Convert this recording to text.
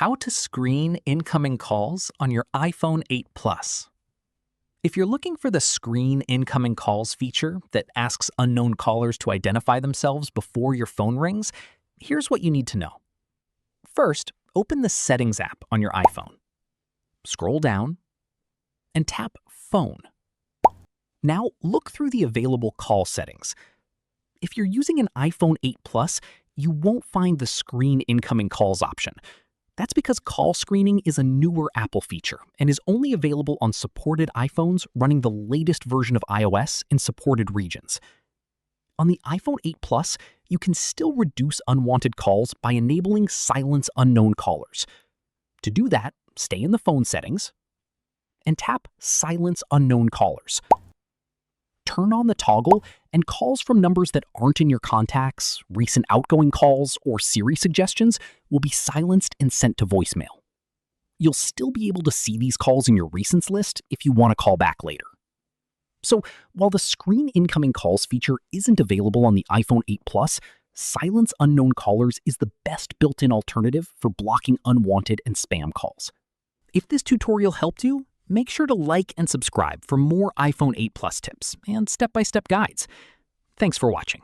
How to screen incoming calls on your iPhone 8 Plus. If you're looking for the Screen Incoming Calls feature that asks unknown callers to identify themselves before your phone rings, here's what you need to know. First, open the Settings app on your iPhone. Scroll down and tap Phone. Now look through the available call settings. If you're using an iPhone 8 Plus, you won't find the Screen Incoming Calls option. That's because call screening is a newer Apple feature and is only available on supported iPhones running the latest version of iOS in supported regions. On the iPhone 8 Plus, you can still reduce unwanted calls by enabling Silence Unknown Callers. To do that, stay in the phone settings and tap Silence Unknown Callers. Turn on the toggle, and calls from numbers that aren't in your contacts, recent outgoing calls, or Siri suggestions will be silenced and sent to voicemail. You'll still be able to see these calls in your recents list if you want to call back later. So, while the Screen Incoming Calls feature isn't available on the iPhone 8 Plus, Silence Unknown Callers is the best built-in alternative for blocking unwanted and spam calls. If this tutorial helped you, make sure to like and subscribe for more iPhone 8 Plus tips and step-by-step guides. Thanks for watching.